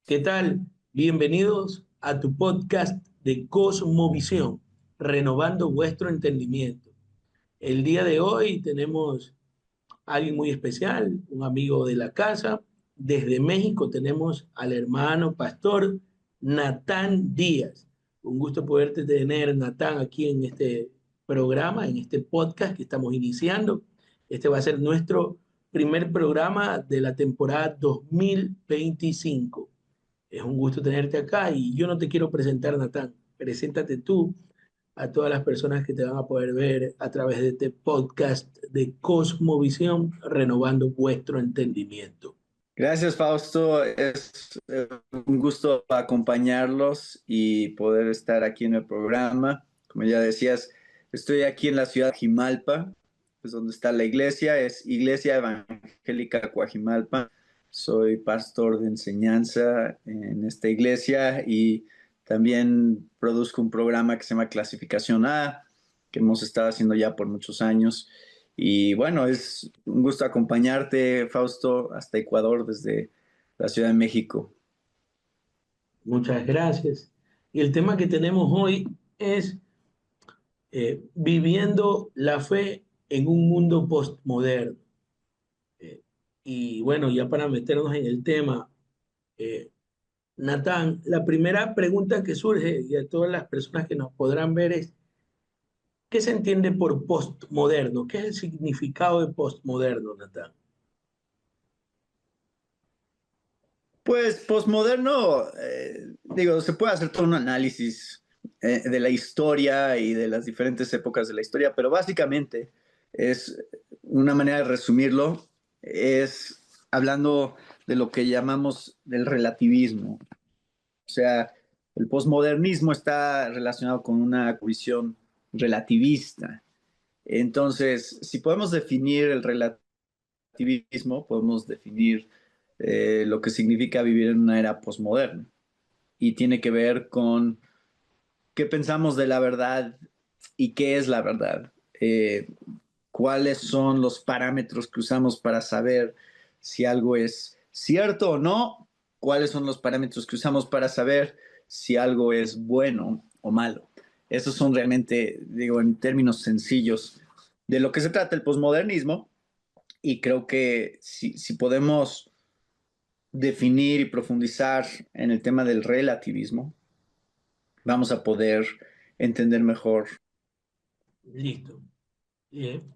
¿Qué tal? Bienvenidos a tu podcast de Cosmovisión, renovando vuestro entendimiento. El día de hoy tenemos a alguien muy especial, un amigo de la casa. Desde México tenemos al hermano pastor Natán Díaz. Un gusto poderte tener, Natán, aquí en este programa, en este podcast que estamos iniciando. Este va a ser nuestro primer programa de la temporada 2025. Es un gusto tenerte acá y yo no te quiero presentar, Natán. Preséntate tú a todas las personas que te van a poder ver a través de este podcast de Cosmovisión, renovando vuestro entendimiento. Gracias, Fausto. Es un gusto acompañarlos y poder estar aquí en el programa. Como ya decías, estoy aquí en la ciudad de Coajimalpa, pues donde está la iglesia, es Iglesia Evangélica Coajimalpa. Soy pastor de enseñanza en esta iglesia y también produzco un programa que se llama Clasificación A, que hemos estado haciendo ya por muchos años. Y bueno, es un gusto acompañarte, Fausto, hasta Ecuador desde la Ciudad de México. Muchas gracias. Y el tema que tenemos hoy es viviendo la fe en un mundo postmoderno. Eh, y bueno, ya para meternos en el tema, eh, Natán, la primera pregunta que surge y a todas las personas que nos podrán ver es, ¿qué se entiende por postmoderno? ¿Qué es el significado de postmoderno, Natán? Pues posmoderno, digo, se puede hacer todo un análisis de la historia y de las diferentes épocas de la historia, pero básicamente es una manera de resumirlo, es hablando de lo que llamamos del relativismo. O sea, el posmodernismo está relacionado con una visión relativista. Entonces, si podemos definir el relativismo, podemos definir lo que significa vivir en una era posmoderna. Y tiene que ver con qué pensamos de la verdad y qué es la verdad. Cuáles son los parámetros que usamos para saber si algo es cierto o no, cuáles son los parámetros que usamos para saber si algo es bueno o malo. Esos son realmente, digo, en términos sencillos, de lo que se trata el posmodernismo. Y creo que si podemos definir y profundizar en el tema del relativismo, vamos a poder entender mejor. Listo. Bien.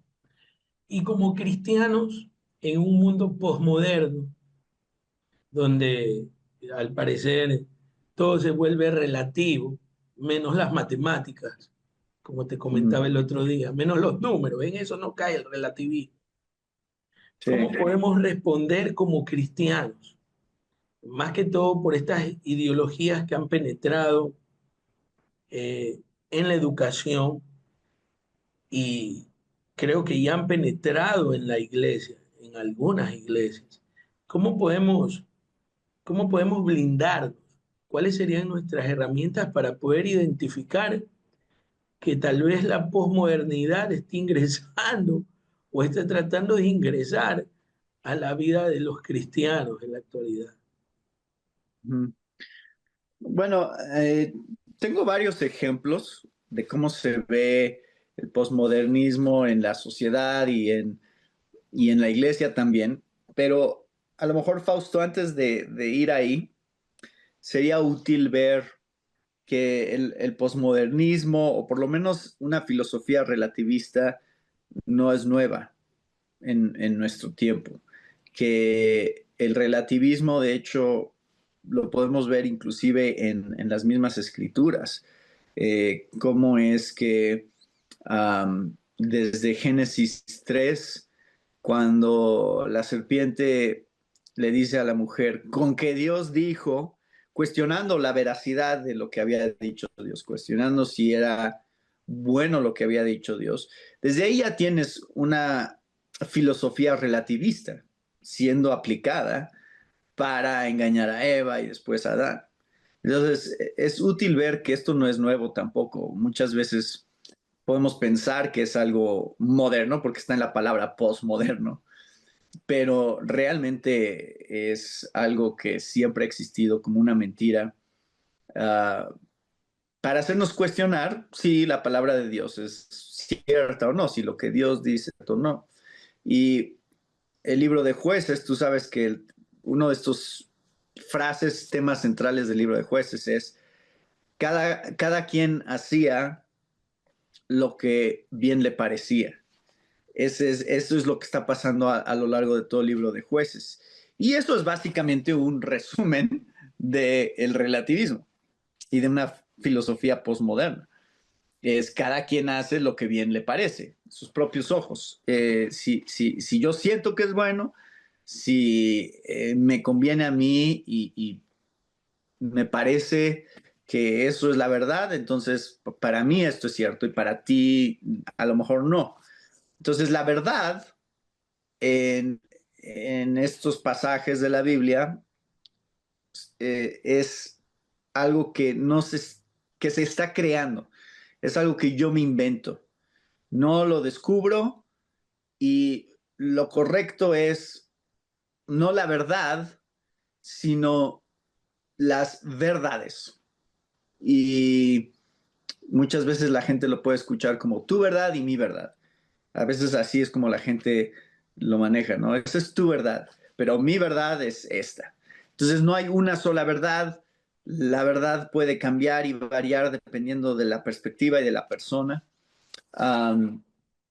Y como cristianos, en un mundo posmoderno, donde al parecer todo se vuelve relativo, menos las matemáticas, como te Ujú. comentaba el otro día, menos los números, en eso no cae el relativismo. Sí. ¿Cómo podemos responder como cristianos? Más que todo por estas ideologías que han penetrado en la educación y creo que ya han penetrado en la iglesia, en algunas iglesias. ¿Cómo podemos, cómo podemos blindarnos? ¿Cuáles serían nuestras herramientas para poder identificar que tal vez la posmodernidad esté ingresando o esté tratando de ingresar a la vida de los cristianos en la actualidad? Ujú. Bueno, tengo varios ejemplos de cómo se ve el posmodernismo en la sociedad y en la iglesia también, pero a lo mejor, Fausto, antes de ir ahí, sería útil ver que el posmodernismo, o por lo menos una filosofía relativista, no es nueva en nuestro tiempo, que el relativismo, de hecho, lo podemos ver inclusive en las mismas escrituras, cómo es que desde Génesis 3, cuando la serpiente le dice a la mujer, con que Dios dijo, cuestionando la veracidad de lo que había dicho Dios, cuestionando si era bueno lo que había dicho Dios, desde ahí ya tienes una filosofía relativista siendo aplicada para engañar a Eva y después a Adán. Entonces, es útil ver que esto no es nuevo tampoco. Muchas veces podemos pensar que es algo moderno porque está en la palabra postmoderno, pero realmente es algo que siempre ha existido como una mentira, uh, para hacernos cuestionar si la palabra de Dios es cierta o no, si lo que Dios dice o no. Y el libro de Jueces, tú sabes que uno de estos frases, temas centrales del libro de Jueces es cada quien hacía lo que bien le parecía. Eso es lo que está pasando a lo largo de todo el libro de Jueces. Y eso es básicamente un resumen del relativismo y de una filosofía postmoderna. Es cada quien hace lo que bien le parece, sus propios ojos. Si yo siento que es bueno, si me conviene a mí y me parece que eso es la verdad, entonces para mí esto es cierto y para ti a lo mejor no. Entonces la verdad en estos pasajes de la Biblia es algo que se está creando, es algo que yo me invento, no lo descubro y lo correcto es no la verdad, sino las verdades. Y muchas veces la gente lo puede escuchar como tu verdad y mi verdad. A veces así es como la gente lo maneja, ¿no? Esa es tu verdad, pero mi verdad es esta. Entonces no hay una sola verdad. La verdad puede cambiar y variar dependiendo de la perspectiva y de la persona. Um,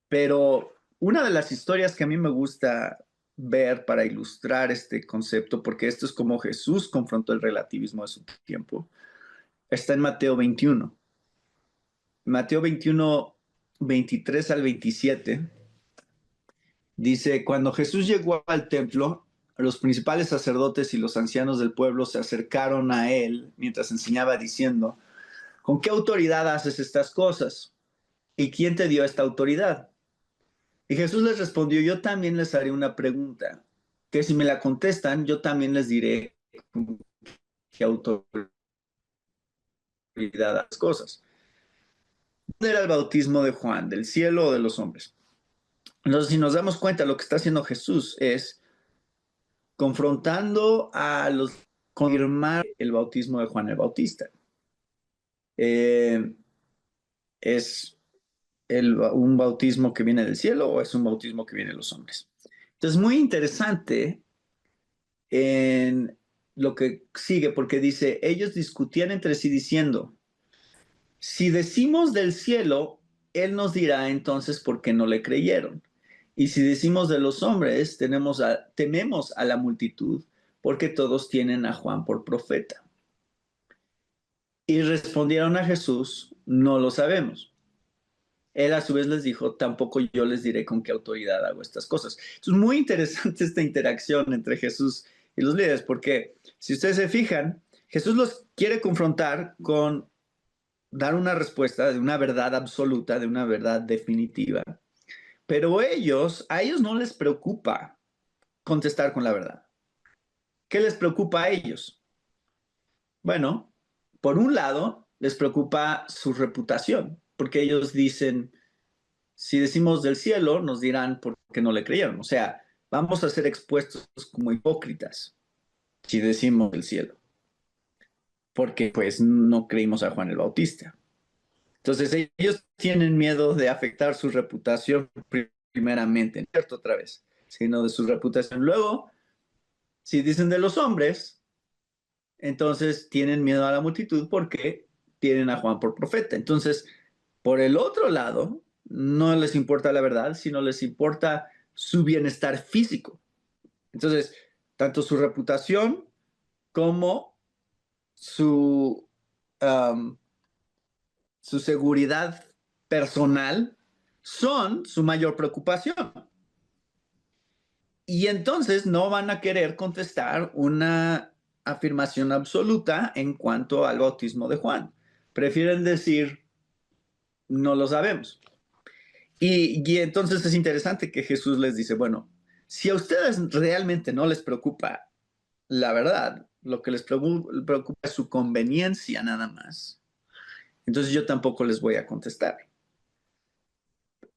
pero una de las historias que a mí me gusta ver para ilustrar este concepto, porque esto es como Jesús confrontó el relativismo de su tiempo, está en Mateo 21. Mateo 21, 23 al 27. Dice, cuando Jesús llegó al templo, los principales sacerdotes y los ancianos del pueblo se acercaron a él mientras enseñaba diciendo, ¿con qué autoridad haces estas cosas? ¿Y quién te dio esta autoridad? Y Jesús les respondió, yo también les haré una pregunta, que si me la contestan, yo también les diré con qué autoridad las cosas. ¿Dónde era el bautismo de Juan? ¿Del cielo o de los hombres? Entonces, si nos damos cuenta, lo que está haciendo Jesús es confrontando a los, confirmar el bautismo de Juan el Bautista. Eh, ¿Es un bautismo que viene del cielo o es un bautismo que viene de los hombres? Entonces, muy interesante en lo que sigue, porque dice, ellos discutían entre sí diciendo, si decimos del cielo, él nos dirá entonces por qué no le creyeron. Y si decimos de los hombres, tememos a la multitud, porque todos tienen a Juan por profeta. Y respondieron a Jesús, no lo sabemos. Él a su vez les dijo, tampoco yo les diré con qué autoridad hago estas cosas. Es muy interesante esta interacción entre Jesús y los líderes, porque si ustedes se fijan, Jesús los quiere confrontar con dar una respuesta de una verdad absoluta, de una verdad definitiva, pero a ellos no les preocupa contestar con la verdad. ¿Qué les preocupa a ellos? Bueno, por un lado, les preocupa su reputación, porque ellos dicen, si decimos del cielo, nos dirán por qué no le creyeron. O sea, vamos a ser expuestos como hipócritas si decimos del cielo, porque pues no creímos a Juan el Bautista. Entonces ellos tienen miedo de afectar su reputación primeramente, no es cierto otra vez, sino de su reputación. Luego, si dicen de los hombres, entonces tienen miedo a la multitud porque tienen a Juan por profeta. Entonces, por el otro lado, no les importa la verdad, sino les importa su bienestar físico. Entonces, tanto su reputación como su, um, su seguridad personal son su mayor preocupación. Y entonces no van a querer contestar una afirmación absoluta en cuanto al bautismo de Juan. Prefieren decir, no lo sabemos. Y entonces es interesante que Jesús les dice, bueno, si a ustedes realmente no les preocupa la verdad, lo que les preocupa es su conveniencia nada más, entonces yo tampoco les voy a contestar.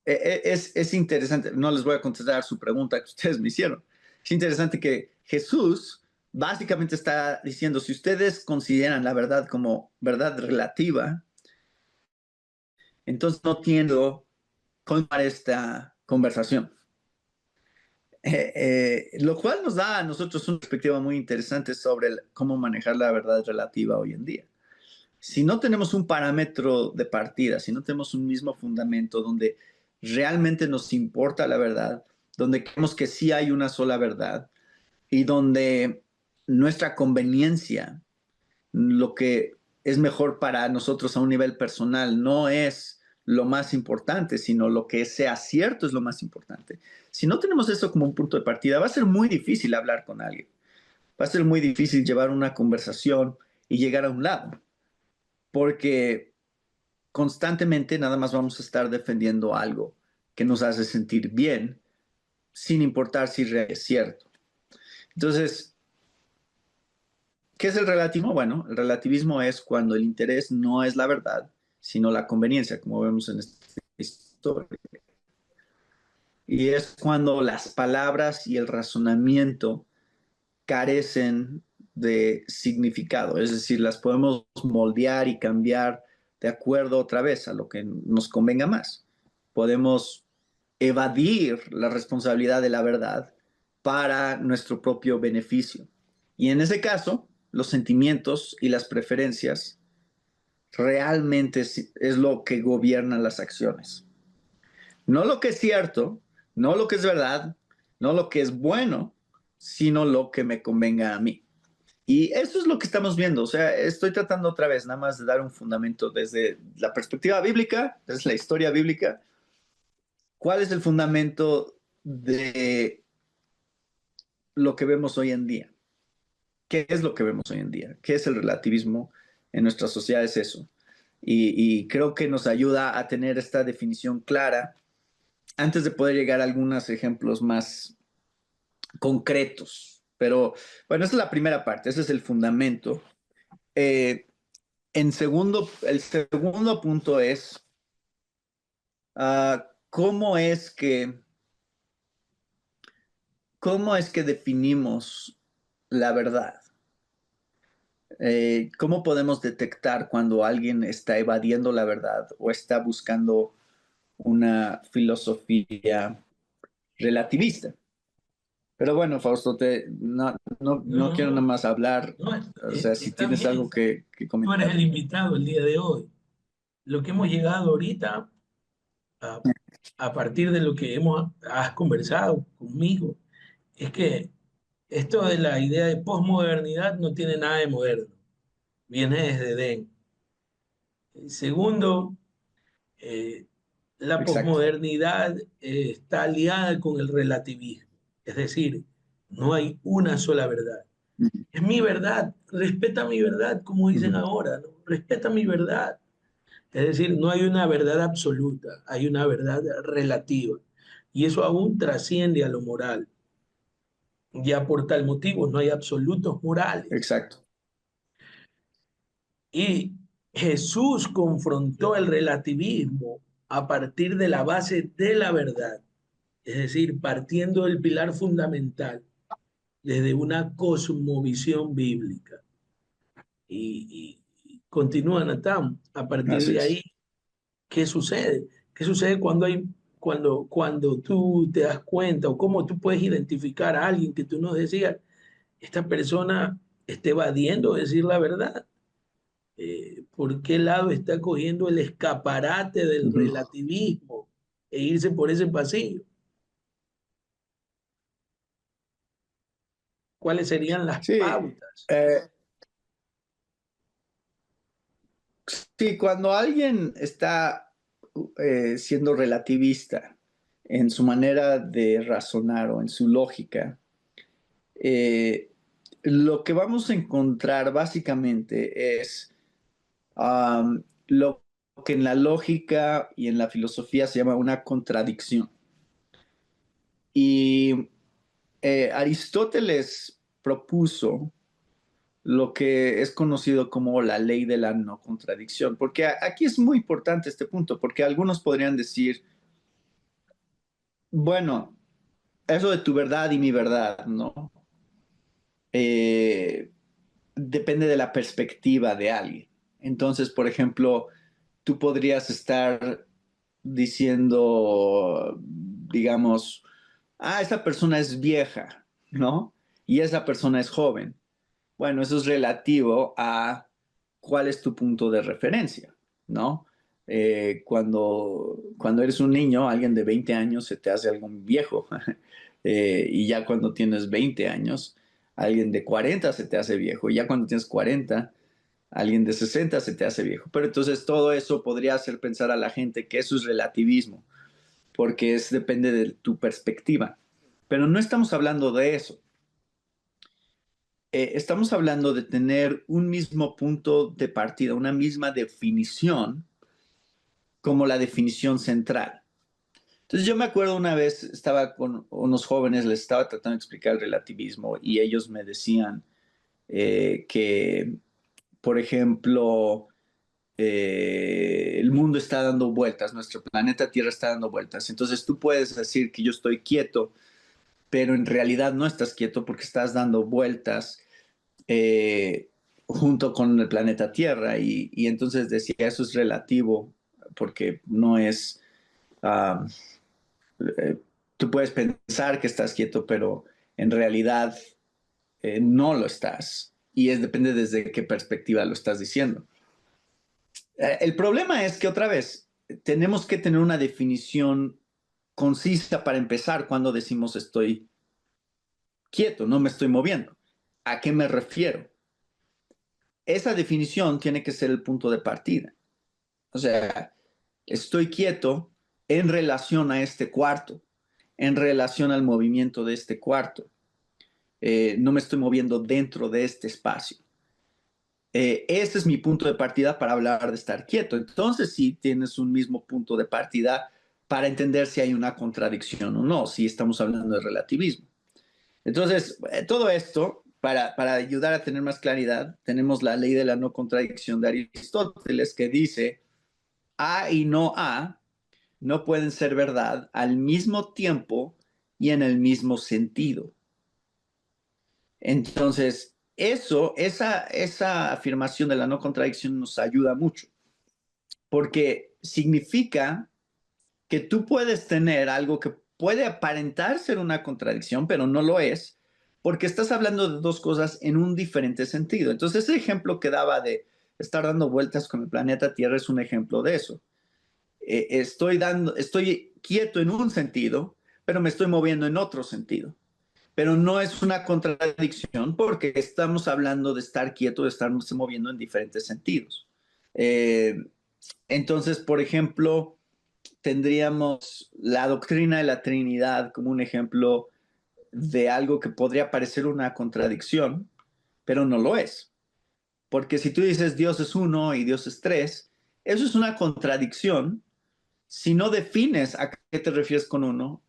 Es interesante, no les voy a contestar su pregunta que ustedes me hicieron, Es interesante que Jesús básicamente está diciendo, si ustedes consideran la verdad como verdad relativa, entonces no entiendo cómo esta conversación. Lo cual nos da a nosotros una perspectiva muy interesante sobre cómo manejar la verdad relativa hoy en día. Si no tenemos un parámetro de partida, si no tenemos un mismo fundamento donde realmente nos importa la verdad, donde creemos que sí hay una sola verdad y donde nuestra conveniencia, lo que es mejor para nosotros a un nivel personal, no es lo más importante, sino lo que sea cierto es lo más importante. Si no tenemos eso como un punto de partida, va a ser muy difícil hablar con alguien. Va a ser muy difícil llevar una conversación y llegar a un lado, porque constantemente nada más vamos a estar defendiendo algo que nos hace sentir bien, sin importar si es cierto. Entonces, ¿qué es el relativismo? Bueno, el relativismo es cuando el interés no es la verdad, sino la conveniencia, como vemos en esta historia. Y es cuando las palabras y el razonamiento carecen de significado, es decir, las podemos moldear y cambiar de acuerdo otra vez a lo que nos convenga más. Podemos evadir la responsabilidad de la verdad para nuestro propio beneficio. Y en ese caso, los sentimientos y las preferencias realmente es lo que gobierna las acciones. No lo que es cierto, no lo que es verdad, no lo que es bueno, sino lo que me convenga a mí. Y eso es lo que estamos viendo. O sea, estoy tratando otra vez nada más de dar un fundamento desde la perspectiva bíblica, desde la historia bíblica. ¿Cuál es el fundamento de lo que vemos hoy en día? ¿Qué es lo que vemos hoy en día? ¿Qué es el relativismo en nuestra sociedad? Es eso. Y creo que nos ayuda a tener esta definición clara antes de poder llegar a algunos ejemplos más concretos. Pero bueno, esa es la primera parte, ese es el fundamento. Eh, el segundo punto es cómo es que definimos la verdad. ¿Cómo podemos detectar cuando alguien está evadiendo la verdad o está buscando una filosofía relativista? Pero bueno, Fausto, no quiero nada No, más hablar. no, O sea, si está tienes bien. algo que Tú eres comentar. el invitado el día de hoy. Lo que hemos llegado ahorita, a, a partir de lo que has conversado conmigo, es que esto de la idea de posmodernidad no tiene nada de moderno. Viene desde Edén. Segundo, eh, la Exacto. posmodernidad está aliada con el relativismo. Es decir, no hay una sola verdad. Ujú, Es mi verdad, respeta mi verdad, como dicen ujú. ahora, ¿no? Respeta mi verdad. Es decir, no hay una verdad absoluta, hay una verdad relativa. Y eso aún trasciende a lo moral. Ya por tal motivo no hay absolutos morales. Exacto. Y Jesús confrontó el relativismo a partir de la base de la verdad, es decir, partiendo del pilar fundamental, desde una cosmovisión bíblica. Y continúa Natán, a partir Así de ahí, es. ¿qué sucede? ¿Qué sucede cuando tú te das cuenta o cómo tú puedes identificar a alguien que tú nos decías, esta persona está evadiendo decir la verdad? ¿Por qué lado está cogiendo el escaparate del Ujú. relativismo e irse por ese pasillo? ¿Cuáles serían las Sí, pautas? eh, sí, cuando alguien está siendo relativista en su manera de razonar o en su lógica, eh, lo que vamos a encontrar básicamente es lo que en la lógica y en la filosofía se llama una contradicción. Y Aristóteles propuso lo que es conocido como la ley de la no contradicción, porque aquí es muy importante este punto, porque algunos podrían decir, bueno, eso de tu verdad y mi verdad, ¿no? Eh, Depende de la perspectiva de alguien. Entonces, por ejemplo, tú podrías estar diciendo, digamos, esa persona es vieja, ¿no? Y esa persona es joven. Bueno, eso es relativo a cuál es tu punto de referencia, ¿no? Cuando eres un niño, alguien de 20 años se te hace algo viejo. Y ya cuando tienes 20 años, alguien de 40 se te hace viejo. Y ya cuando tienes 40, alguien de 60 se te hace viejo. Pero entonces todo eso podría hacer pensar a la gente que eso es relativismo, porque depende de tu perspectiva. Pero no estamos hablando de eso. Estamos hablando de tener un mismo punto de partida, una misma definición como la definición central. Entonces yo me acuerdo una vez, estaba con unos jóvenes, les estaba tratando de explicar el relativismo y ellos me decían que, por ejemplo, el mundo está dando vueltas, nuestro planeta Tierra está dando vueltas. Entonces tú puedes decir que yo estoy quieto, pero en realidad no estás quieto porque estás dando vueltas junto con el planeta Tierra. Y entonces decía, eso es relativo porque no es... Uh, tú puedes pensar que estás quieto, pero en realidad no lo estás. Y depende desde qué perspectiva lo estás diciendo. El problema es que otra vez tenemos que tener una definición concisa para empezar cuando decimos estoy quieto, no me estoy moviendo. ¿A qué me refiero? Esa definición tiene que ser el punto de partida. O sea, estoy quieto en relación a este cuarto, en relación al movimiento de este cuarto. No me estoy moviendo dentro de este espacio. Ese es mi punto de partida para hablar de estar quieto. Entonces, sí tienes un mismo punto de partida para entender si hay una contradicción o no, si estamos hablando de relativismo. Entonces, todo esto, para ayudar a tener más claridad, tenemos la ley de la no contradicción de Aristóteles que dice A y no A no pueden ser verdad al mismo tiempo y en el mismo sentido. Entonces, esa afirmación de la no contradicción nos ayuda mucho, porque significa que tú puedes tener algo que puede aparentar ser una contradicción, pero no lo es, porque estás hablando de dos cosas en un diferente sentido. Entonces, ese ejemplo que daba de estar dando vueltas con el planeta Tierra es un ejemplo de eso. Estoy quieto en un sentido, pero me estoy moviendo en otro sentido. Pero no es una contradicción porque estamos hablando de estar quieto, de estarnos moviendo en diferentes sentidos. Eh, entonces, por ejemplo, tendríamos la doctrina de la Trinidad como un ejemplo de algo que podría parecer una contradicción, pero no lo es. Porque si tú dices Dios es uno y Dios es tres, eso es una contradicción si no defines a qué te refieres con uno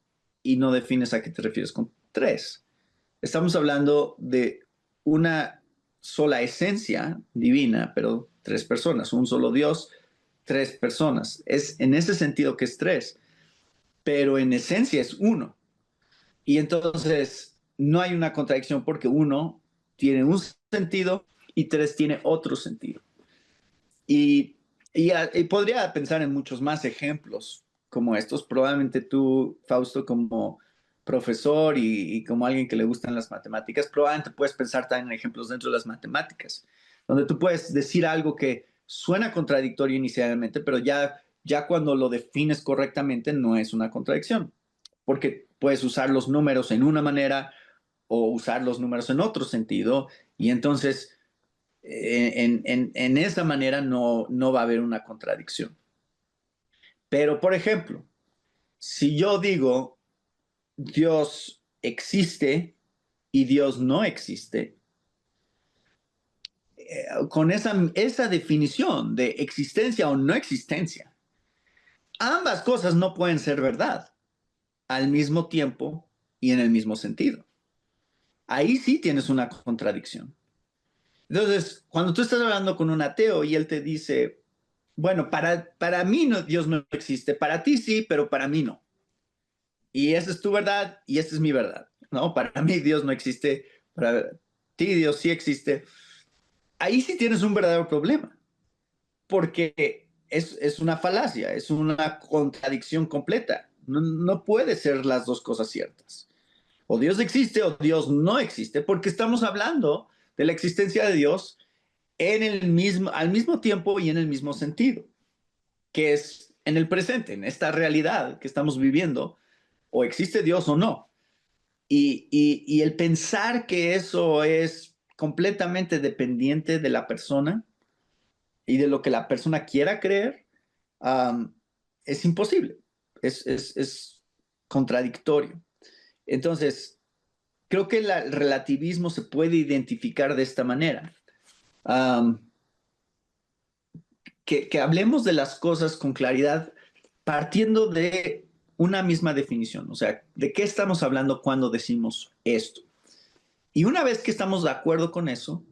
y no defines a qué te refieres con tres. Estamos hablando de una sola esencia divina, pero tres personas, un solo Dios, tres personas. Es en ese sentido que es tres, pero en esencia es uno. Y entonces no hay una contradicción porque uno tiene un sentido y tres tiene otro sentido. Y, y podría pensar en muchos más ejemplos como estos. Probablemente tú, Fausto, como profesor y como alguien que le gustan las matemáticas, probablemente puedes pensar también en ejemplos dentro de las matemáticas, donde tú puedes decir algo que suena contradictorio inicialmente, pero ya cuando lo defines correctamente no es una contradicción, porque puedes usar los números en una manera o usar los números en otro sentido, y entonces en esa manera no va a haber una contradicción. Pero, por ejemplo, si yo digo Dios existe y Dios no existe, con esa definición de existencia o no existencia, ambas cosas no pueden ser verdad al mismo tiempo y en el mismo sentido. Ahí sí tienes una contradicción. Entonces, cuando tú estás hablando con un ateo y él te dice, bueno, para mí no, Dios no existe, para ti sí, pero para mí no. y esa es tu verdad y esta es mi verdad, ¿no? Para mí Dios no existe, para ti Dios sí existe. Ahí sí tienes un verdadero problema, porque es una falacia, es una contradicción completa. No, no puede ser las dos cosas ciertas. O Dios existe o Dios no existe, porque estamos hablando de la existencia de Dios al mismo tiempo y en el mismo sentido, que es en el presente, en esta realidad que estamos viviendo, o existe Dios o no. Y el pensar que eso es completamente dependiente de la persona y de lo que la persona quiera creer, um, es imposible, es contradictorio. Entonces, creo que el relativismo se puede identificar de esta manera. Um, que hablemos de las cosas con claridad partiendo de una misma definición, o sea, ¿de qué estamos hablando cuando decimos esto? Y una vez que estamos de acuerdo con eso,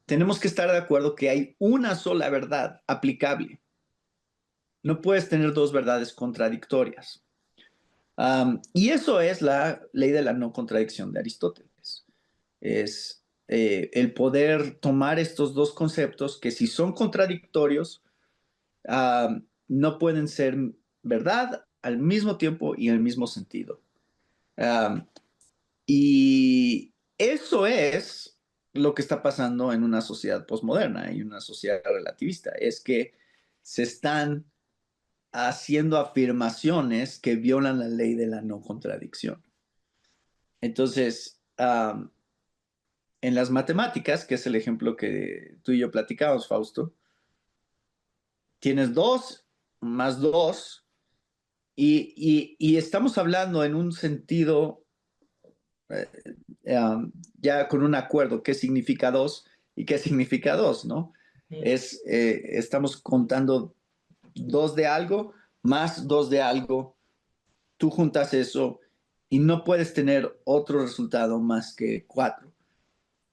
tenemos que estar de acuerdo que hay una sola verdad aplicable. No puedes tener dos verdades contradictorias. Y eso es la ley de la no contradicción de Aristóteles. Es el poder tomar estos dos conceptos que si son contradictorios, no pueden ser verdad al mismo tiempo y en el mismo sentido. Um, y eso es lo que está pasando en una sociedad postmoderna y una sociedad relativista, es que se están haciendo afirmaciones que violan la ley de la no contradicción. Entonces, en las matemáticas, que es el ejemplo que tú y yo platicamos, Fausto, tienes 2 más 2 y estamos hablando en un sentido eh, ya con un acuerdo qué significa 2 y qué significa 2, ¿no? Estamos contando 2 de algo más 2 de algo, tú juntas eso y no puedes tener otro resultado más que 4.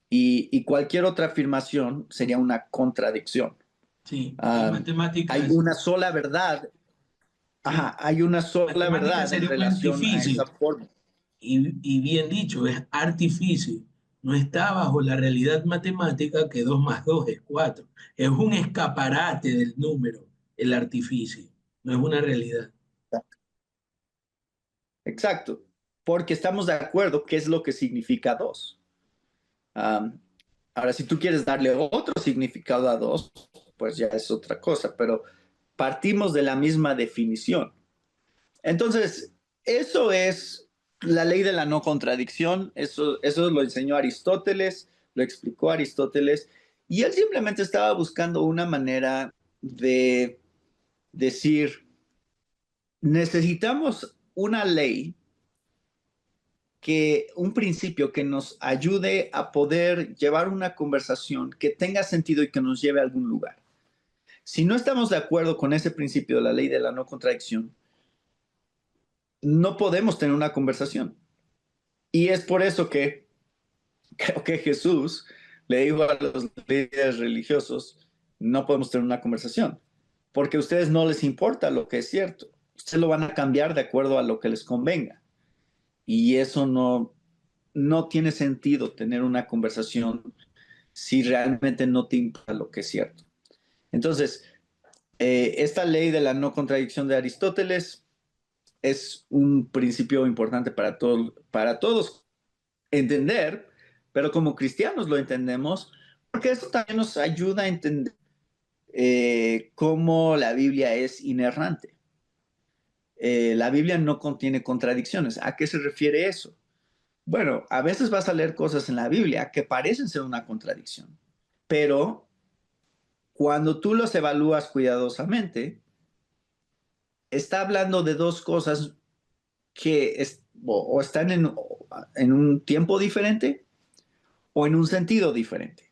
Y cualquier otra afirmación sería una contradicción. Sí, en Um, hay matemáticas, una sola verdad, sí, ajá, hay una sola matemáticas verdad en sería un relación a artificio, esa forma. y bien dicho, es artificio. No está bajo la realidad matemática que 2 más 2 es 4. Es un escaparate del número, el artificio, no es una realidad. Exacto, porque estamos de acuerdo qué es lo que significa 2. Um, ahora, si tú quieres darle otro significado a 2, pues ya es otra cosa, pero partimos de la misma definición. Entonces, eso es la ley de la no contradicción, eso lo enseñó Aristóteles, lo explicó Aristóteles, y él simplemente estaba buscando una manera de decir, necesitamos una ley un principio que nos ayude a poder llevar una conversación que tenga sentido y que nos lleve a algún lugar. Si no estamos de acuerdo con ese principio de la ley de la no contradicción, no podemos tener una conversación. Y es por eso que creo que Jesús le dijo a los líderes religiosos, no podemos tener una conversación, porque a ustedes no les importa lo que es cierto. Ustedes lo van a cambiar de acuerdo a lo que les convenga. Y eso no tiene sentido tener una conversación si realmente no te importa lo que es cierto. Entonces, esta ley de la no contradicción de Aristóteles es un principio importante para todos entender, pero como cristianos lo entendemos, porque eso también nos ayuda a entender cómo la Biblia es inerrante. La Biblia no contiene contradicciones. ¿A qué se refiere eso? Bueno, a veces vas a leer cosas en la Biblia que parecen ser una contradicción, pero cuando tú los evalúas cuidadosamente, está hablando de dos cosas que o están en un tiempo diferente o en un sentido diferente.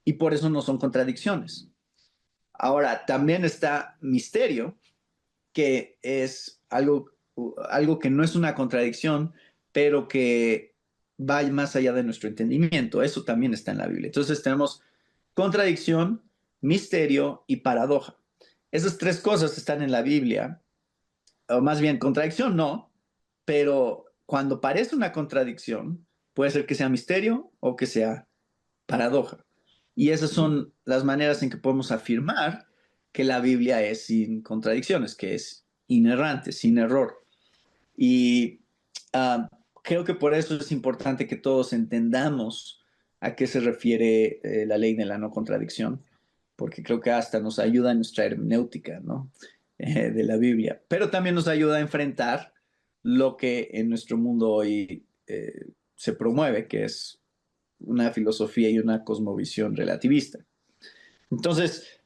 Y por eso no son contradicciones. Ahora, también está misterio, que es algo que no es una contradicción, pero que va más allá de nuestro entendimiento. Eso también está en la Biblia. Entonces tenemos contradicción, misterio y paradoja. Esas tres cosas están en la Biblia, o más bien contradicción no, pero cuando parece una contradicción, puede ser que sea misterio o que sea paradoja. Y esas son las maneras en que podemos afirmar que la Biblia es sin contradicciones, que es inerrante, sin error. Y creo que por eso es importante que todos entendamos a qué se refiere la ley de la no contradicción, porque creo que hasta nos ayuda en nuestra hermenéutica, ¿no? De la Biblia, pero también nos ayuda a enfrentar lo que en nuestro mundo hoy se promueve, que es una filosofía y una cosmovisión relativista. Entonces,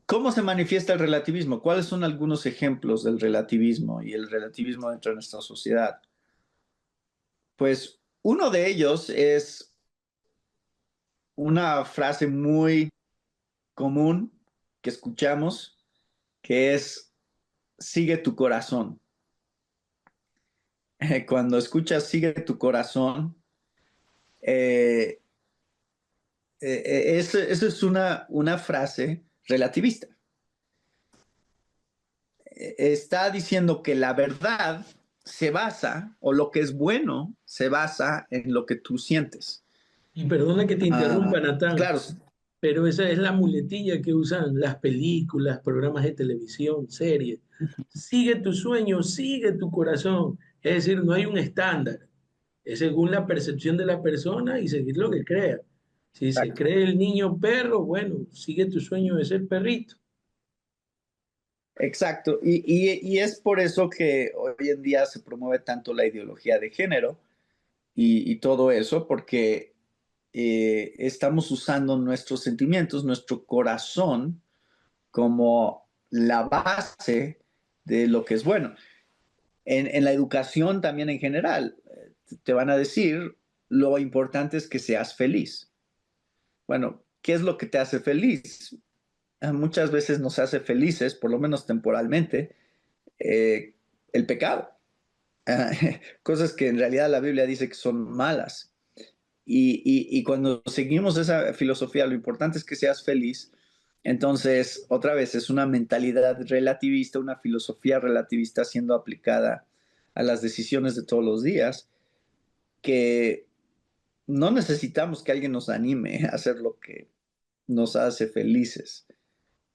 ¿cómo se manifiesta el relativismo? ¿Cuáles son algunos ejemplos del relativismo y el relativismo dentro de nuestra sociedad? Pues uno de ellos es una frase muy común que escuchamos, que es sigue tu corazón. Cuando escuchas sigue tu corazón, eh, eso es una frase relativista. Está diciendo que la verdad se basa, o lo que es bueno, se basa en lo que tú sientes. Y perdona que te interrumpa, Natán, Claro, pero esa es la muletilla que usan las películas, programas de televisión, series. Sigue tu sueño, sigue tu corazón. Es decir, no hay un estándar. Es según la percepción de la persona y seguir lo que crea. Si se exacto. cree el niño perro, bueno, sigue tu sueño de ser perrito. Exacto. Y es por eso que hoy en día se promueve tanto la ideología de género y todo eso, porque estamos usando nuestros sentimientos, nuestro corazón, como la base de lo que es bueno. En la educación también en general, te van a decir, lo importante es que seas feliz. Bueno, ¿qué es lo que te hace feliz? Muchas veces nos hace felices, por lo menos temporalmente, eh, el pecado. Cosas que en realidad la Biblia dice que son malas. Y cuando seguimos esa filosofía, lo importante es que seas feliz. Entonces, otra vez, es una mentalidad relativista, una filosofía relativista siendo aplicada a las decisiones de todos los días, que no necesitamos que alguien nos anime a hacer lo que nos hace felices.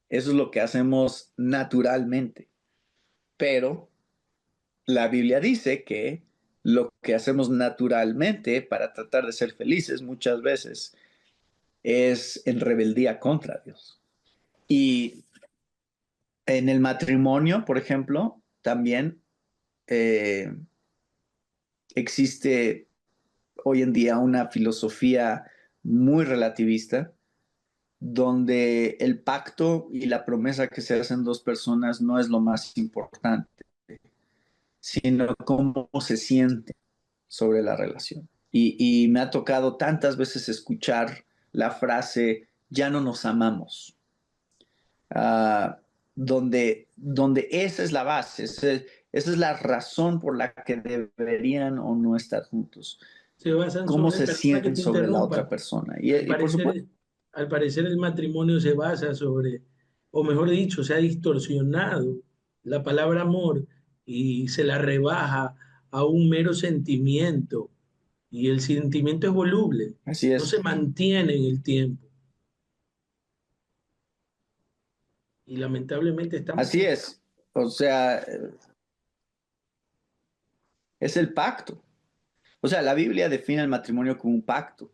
Eso es lo que hacemos naturalmente. Pero la Biblia dice que lo que hacemos naturalmente para tratar de ser felices muchas veces es en rebeldía contra Dios. Y en el matrimonio, por ejemplo, también eh, existe hoy en día una filosofía muy relativista donde el pacto y la promesa que se hacen dos personas no es lo más importante, sino cómo se siente sobre la relación. Y me ha tocado tantas veces escuchar la frase, ya no nos amamos, donde esa es la base, esa es la razón por la que deberían o no estar juntos. Se basan Cómo sobre, se perdona que sienten te sobre la otra interrumpa, persona. al Y por supuesto, parecer, al parecer el matrimonio se basa sobre, o mejor dicho, se ha distorsionado la palabra amor y se la rebaja a un mero sentimiento. Y el sentimiento es voluble, así no se es. mantiene en el tiempo. Y lamentablemente estamos Así con... es. O sea, es el pacto. O sea, la Biblia define el matrimonio como un pacto.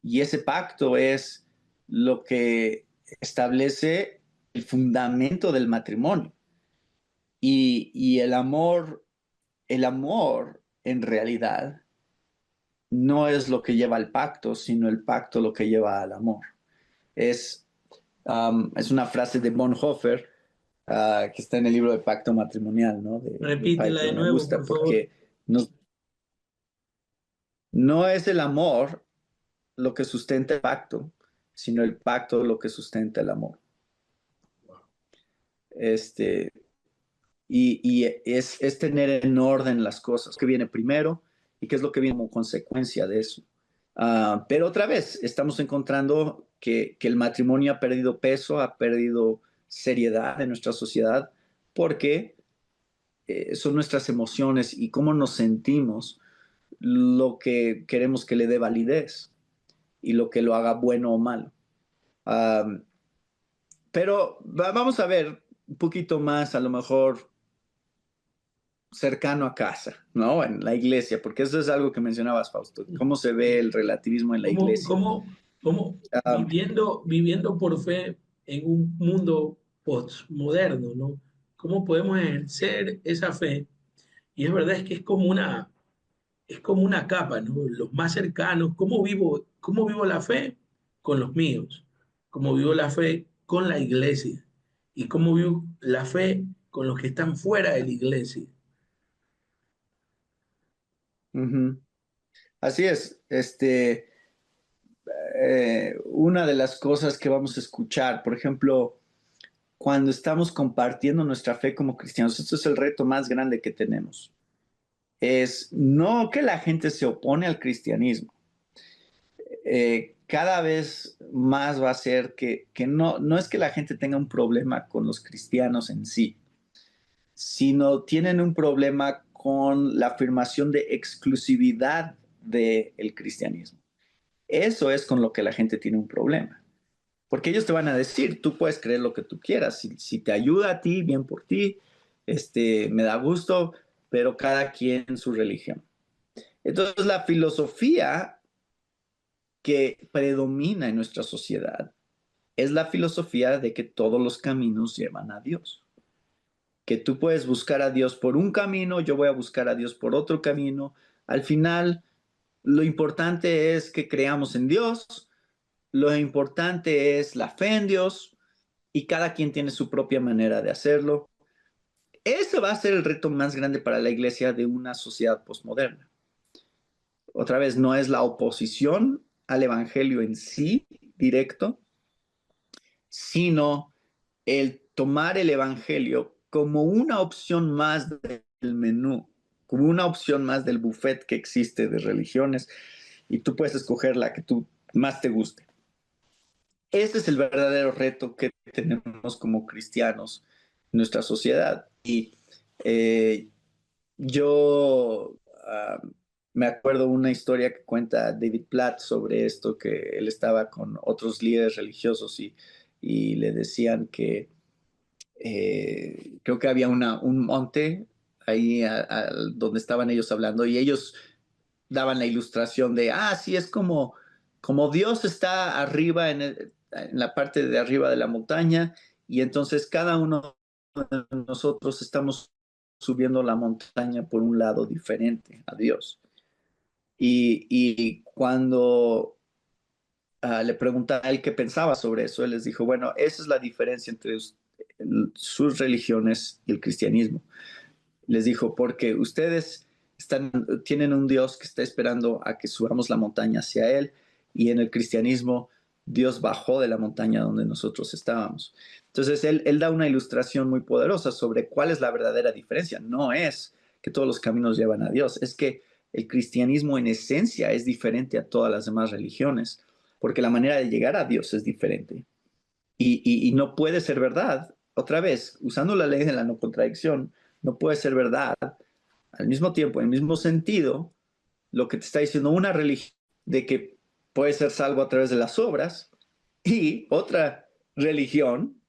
Y ese pacto es lo que establece el fundamento del matrimonio. Y el amor en realidad no es lo que lleva al pacto, sino el pacto lo que lleva al amor. Es, es una frase de Bonhoeffer que está en el libro de Pacto Matrimonial, ¿no? De Repítela de Piper, me nuevo, gusta por favor. porque no es el amor lo que sustenta el pacto, sino el pacto lo que sustenta el amor. Este, y es tener en orden las cosas, qué viene primero y qué es lo que viene como consecuencia de eso. Pero otra vez, estamos encontrando que el matrimonio ha perdido peso, ha perdido seriedad en nuestra sociedad, porque son nuestras emociones y cómo nos sentimos lo que queremos que le dé validez y lo que lo haga bueno o malo. Um, pero vamos a ver un poquito más, a lo mejor cercano a casa, ¿no? En la iglesia, porque eso es algo que mencionabas, Fausto. ¿Cómo se ve el relativismo en la ¿Cómo, iglesia? cómo, cómo Um, viviendo por fe en un mundo postmoderno, ¿no? ¿Cómo podemos ejercer esa fe? Y es verdad, es que es como una capa, ¿no? Los más cercanos, cómo vivo la fe? Con los míos, cómo vivo la fe con la iglesia y cómo vivo la fe con los que están fuera de la iglesia. uh-huh. Así es. Una de las cosas que vamos a escuchar, por ejemplo, cuando estamos compartiendo nuestra fe como cristianos, esto es el reto más grande que tenemos, es no que la gente se opone al cristianismo. Cada vez más va a ser que no es que la gente tenga un problema con los cristianos en sí, sino tienen un problema con la afirmación de exclusividad del cristianismo. Eso es con lo que la gente tiene un problema. Porque ellos te van a decir, tú puedes creer lo que tú quieras, si te ayuda a ti, bien por ti, me da gusto, pero cada quien su religión. Entonces la filosofía que predomina en nuestra sociedad es la filosofía de que todos los caminos llevan a Dios. Que tú puedes buscar a Dios por un camino, yo voy a buscar a Dios por otro camino. Al final, lo importante es que creamos en Dios, lo importante es la fe en Dios y cada quien tiene su propia manera de hacerlo. Ese va a ser el reto más grande para la iglesia de una sociedad postmoderna. Otra vez, no es la oposición al evangelio en sí, directo, sino el tomar el evangelio como una opción más del menú, como una opción más del buffet que existe de religiones y tú puedes escoger la que tú más te guste. Este es el verdadero reto que tenemos como cristianos en nuestra sociedad. Y eh, yo me acuerdo una historia que cuenta David Platt sobre esto, que él estaba con otros líderes religiosos y le decían que creo que había un monte ahí donde estaban ellos hablando y ellos daban la ilustración de, sí, es como Dios está arriba en la parte de arriba de la montaña y entonces cada uno de nosotros estamos subiendo la montaña por un lado diferente a Dios. Y cuando le preguntaron a él qué pensaba sobre eso, él les dijo, bueno, esa es la diferencia entre sus religiones y el cristianismo. Les dijo, porque ustedes tienen un Dios que está esperando a que subamos la montaña hacia Él y en el cristianismo Dios bajó de la montaña donde nosotros estábamos. Entonces él da una ilustración muy poderosa sobre cuál es la verdadera diferencia. No es que todos los caminos llevan a Dios, es que el cristianismo en esencia es diferente a todas las demás religiones, porque la manera de llegar a Dios es diferente. Y no puede ser verdad, otra vez, usando la ley de la no contradicción, no puede ser verdad al mismo tiempo, en el mismo sentido, lo que te está diciendo una religión de que puede ser salvo a través de las obras y otra religión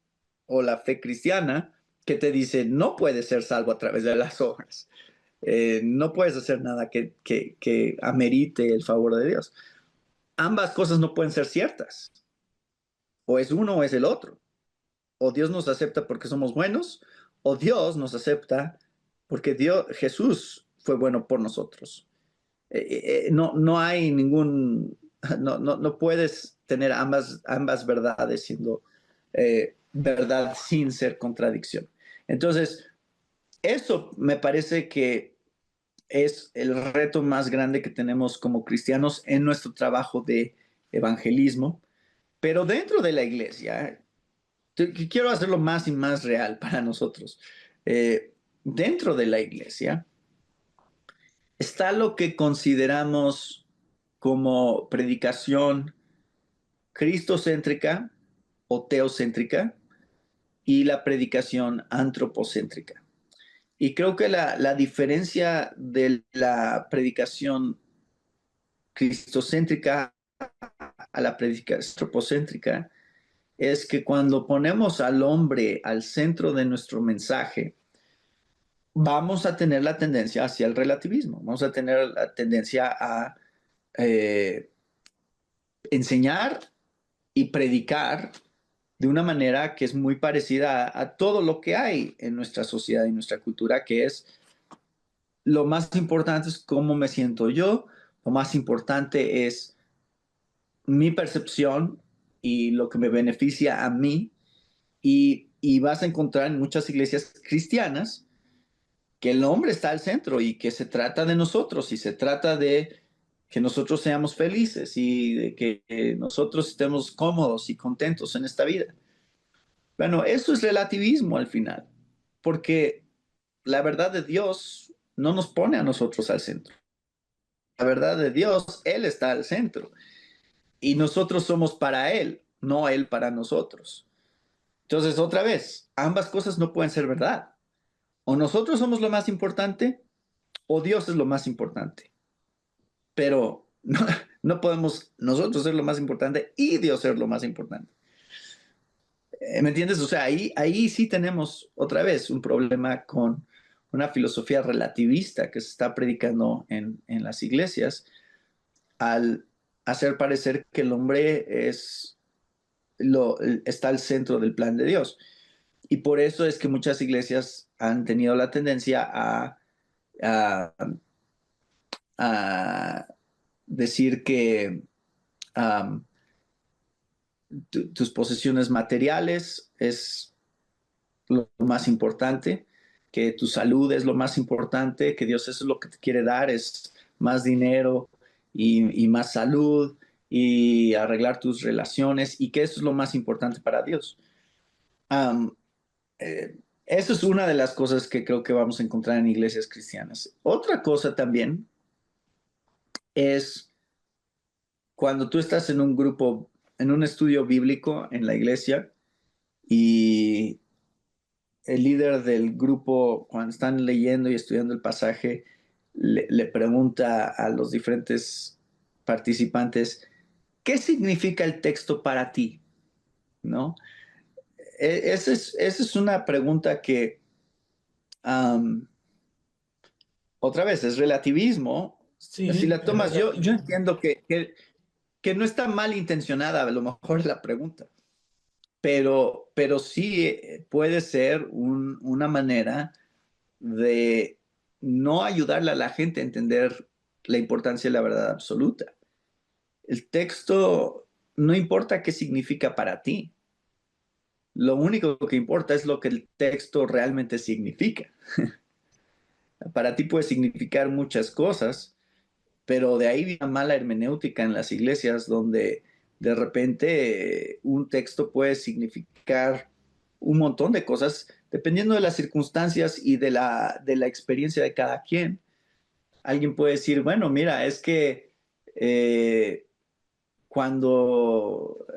o la fe cristiana que te dice no puede ser salvo a través de las obras. No puedes hacer nada que amerite el favor de Dios. Ambas cosas no pueden ser ciertas. O es uno o es el otro. O Dios nos acepta porque somos buenos, o Dios nos acepta porque Jesús fue bueno por nosotros. No hay no puedes tener ambas verdades siendo verdad sin ser contradicción. Entonces, eso me parece que es el reto más grande que tenemos como cristianos en nuestro trabajo de evangelismo, pero dentro de la iglesia, quiero hacerlo más y más real para nosotros. Dentro de la iglesia está lo que consideramos como predicación cristocéntrica o teocéntrica y la predicación antropocéntrica. Y creo que la diferencia de la predicación cristocéntrica a la predicación antropocéntrica es que cuando ponemos al hombre al centro de nuestro mensaje, vamos a tener la tendencia hacia el relativismo, vamos a tener la tendencia a eh, enseñar y predicar de una manera que es muy parecida a todo lo que hay en nuestra sociedad y nuestra cultura, que es lo más importante es cómo me siento yo, lo más importante es mi percepción y lo que me beneficia a mí. Y vas a encontrar en muchas iglesias cristianas que el hombre está al centro y que se trata de nosotros y se trata de que nosotros seamos felices y de que nosotros estemos cómodos y contentos en esta vida. Bueno, eso es relativismo al final, porque la verdad de Dios no nos pone a nosotros al centro. La verdad de Dios, Él está al centro y nosotros somos para Él, no Él para nosotros. Entonces, otra vez, ambas cosas no pueden ser verdad. O nosotros somos lo más importante o Dios es lo más importante. Pero no, no podemos nosotros ser lo más importante y Dios ser lo más importante. ¿Me entiendes? O sea, ahí sí tenemos otra vez un problema con una filosofía relativista que se está predicando en las iglesias al hacer parecer que el hombre está al centro del plan de Dios. Y por eso es que muchas iglesias han tenido la tendencia a, a decir que um, tus posesiones materiales es lo más importante, que tu salud es lo más importante, que Dios eso es lo que te quiere dar, es más dinero y más salud y arreglar tus relaciones y que eso es lo más importante para Dios. Um, eso es una de las cosas que creo que vamos a encontrar en iglesias cristianas. Otra cosa también es cuando tú estás en un grupo, en un estudio bíblico en la iglesia y el líder del grupo, cuando están leyendo y estudiando el pasaje, le pregunta a los diferentes participantes, ¿qué significa el texto para ti? ¿No? Esa es una pregunta que, um, otra vez, es relativismo. Si Sí, la es tomas, yo relativo. entiendo que no está mal intencionada, a lo mejor la pregunta, pero sí puede ser una manera de no ayudarle a la gente a entender la importancia de la verdad absoluta. El texto no importa qué significa para ti. Lo único que importa es lo que el texto realmente significa. Para ti puede significar muchas cosas, pero de ahí viene una mala hermenéutica en las iglesias donde de repente un texto puede significar un montón de cosas dependiendo de las circunstancias y de la experiencia de cada quien. Alguien puede decir, bueno, mira, es que eh, cuando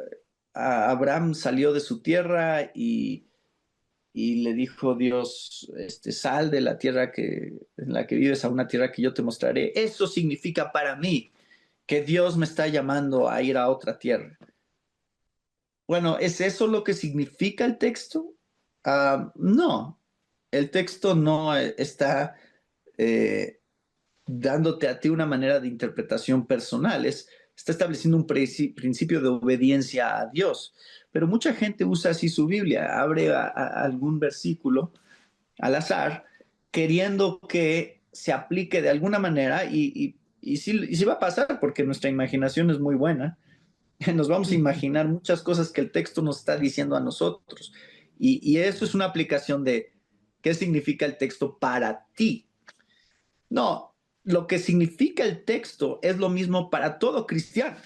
Abraham salió de su tierra y le dijo Dios, sal de la tierra en la que vives a una tierra que yo te mostraré. Eso significa para mí que Dios me está llamando a ir a otra tierra. Bueno, ¿es eso lo que significa el texto? No, el texto no está eh, dándote a ti una manera de interpretación personal, está estableciendo un principio de obediencia a Dios. Pero mucha gente usa así su Biblia, abre algún versículo al azar, queriendo que se aplique de alguna manera y sí va a pasar porque nuestra imaginación es muy buena. Nos vamos a imaginar muchas cosas que el texto nos está diciendo a nosotros. Y eso es una aplicación de qué significa el texto para ti. No, lo que significa el texto es lo mismo para todo cristiano.